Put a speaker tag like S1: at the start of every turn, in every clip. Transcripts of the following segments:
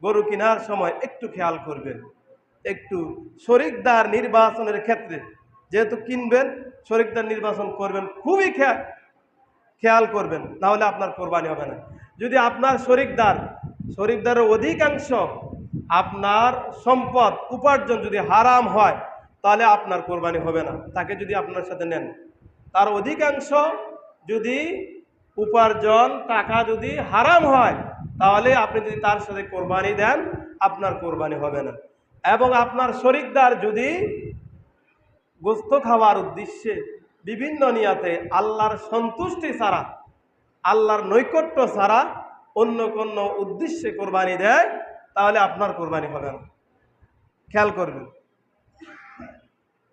S1: গরু কেনার সময় একটু খেয়াল করবেন, একটু শরিকদার নির্বাচনের ক্ষেত্রে যেহেতু কিনবেন, শরিকদার নির্বাচন করবেন, খুবই খেয়াল করবেন, না হলে আপনার কোরবানি হবে না। যদি আপনার শরিকদারের অধিকাংশ আপনার সম্পদ উপার্জন যদি হারাম হয়, তাহলে আপনার কোরবানি হবে না। তাকে যদি আপনার সাথে নেন, তার অধিকাংশ যদি উপার্জন টাকা যদি হারাম হয়, তাহলে আপনি যদি তার সাথে কোরবানি দেন, আপনার কোরবানি হবে না। এবং আপনার শরিকদার যদি গোস্ত খাওয়ার উদ্দেশ্যে বিভিন্ন নিয়াতে আল্লাহর সন্তুষ্টি ছাড়া, আল্লাহর নৈকট্য ছাড়া অন্য কোনো উদ্দেশ্যে কোরবানি দেয়, তাহলে আপনার কোরবানি হবে না। খেয়াল করবেন,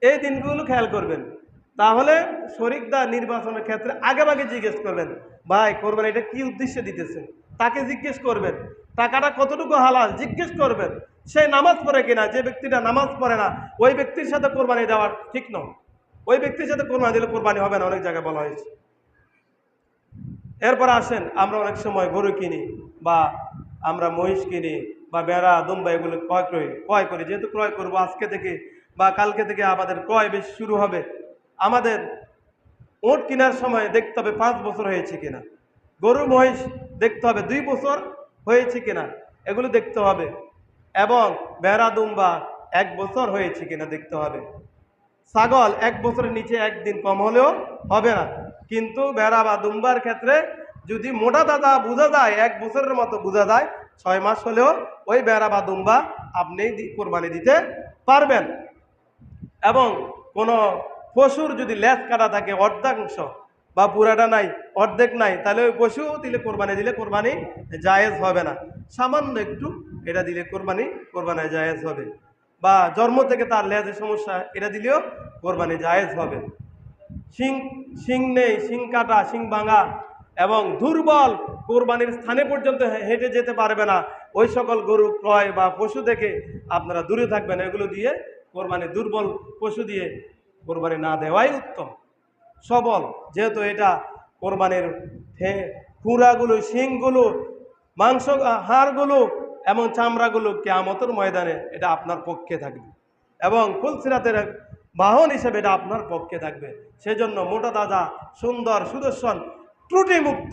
S1: এই দিনগুলো খেয়াল করবেন। তাহলে শরিকদার নির্বাচনের ক্ষেত্রে আগে জিজ্ঞেস করবেন, ভাই কোরবানি এটা কি উদ্দেশ্যে দিতেছেন, তাকে জিজ্ঞেস করবেন। টাকাটা কতটুকু হালাল জিজ্ঞেস করবেন। সে নামাজ পড়ে কিনা, যে ব্যক্তিটা নামাজ পড়ে না ওই ব্যক্তির সাথে কোরবানি দেওয়া ঠিক নয়। ওই ব্যক্তির সাথে কোরবানি দিলে কোরবানি হবে না, অনেক জায়গায় বলা হয়েছে। এরপর আসেন, আমরা অনেক সময় গরু কিনি বা আমরা মহিষ কিনি বা বেড়া দুম্বা এগুলো ক্রয় করি। যেহেতু ক্রয় করবো আজকে থেকে বা কালকে থেকে আমাদের ক্রয় বেশি শুরু হবে, আমাদের উট কেনার সময় দেখতে হবে 5 বছর হয়েছে কিনা, গরু মহিষ দেখতে হবে 2 বছর হয়েছে কিনা, এগুলো দেখতে হবে। এবং বেড়া দুম্বা 1 বছর হয়েছে কিনা দেখতে হবে। ছাগল 1 বছরের নিচে একদিন কম হলেও হবে না। কিন্তু বেড়া বা দুম্বার ক্ষেত্রে যদি মোটা দাদা বোঝা যায়, 1 বছরের মতো বোঝা যায়, 6 মাস হলেও ওই বেড়া বা দুম্বা আপনি কোরবানি দিতে পারবেন। এবং কোনো পশুর যদি লেজ কাটা থাকে অর্ধাংশ বা পুরাটা নাই, অর্ধেক নাই, তাহলে ওই পশু দিলে কোরবানি জায়েজ হবে না। সামান্য একটু এটা দিলে কোরবানি জায়েজ হবে। বা জন্ম থেকে তার লেজের সমস্যা, এটা দিলেও কোরবানি জায়েজ হবে। শিং নেই, শিং কাটা, শিং ভাঙা এবং দুর্বল, কোরবানির স্থানে পর্যন্ত হেঁটে যেতে পারবে না, ওই সকল গরু ক্রয় বা পশু থেকে আপনারা দূরে থাকবেন। এগুলো দিয়ে কোরবানি, দুর্বল পশু দিয়ে কোরবানি না দেওয়াই উত্তম। সবল, যেহেতু এটা কোরবানির খুঁড়াগুলো, শিংগুলো, মাংস, হাড়গুলো এবং চামড়াগুলো কিয়ামতের ময়দানে এটা আপনার পক্ষে থাকবে এবং ফুলসিরাতের বাহন হিসেবে এটা আপনার পক্ষে থাকবে। সেজন্য মোটা তাজা, সুন্দর, সুদর্শন, ত্রুটিমুক্ত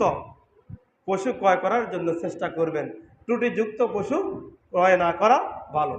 S1: পশু ক্রয় করার জন্য চেষ্টা করবেন। ত্রুটিযুক্ত পশু ক্রয় না করা ভালো।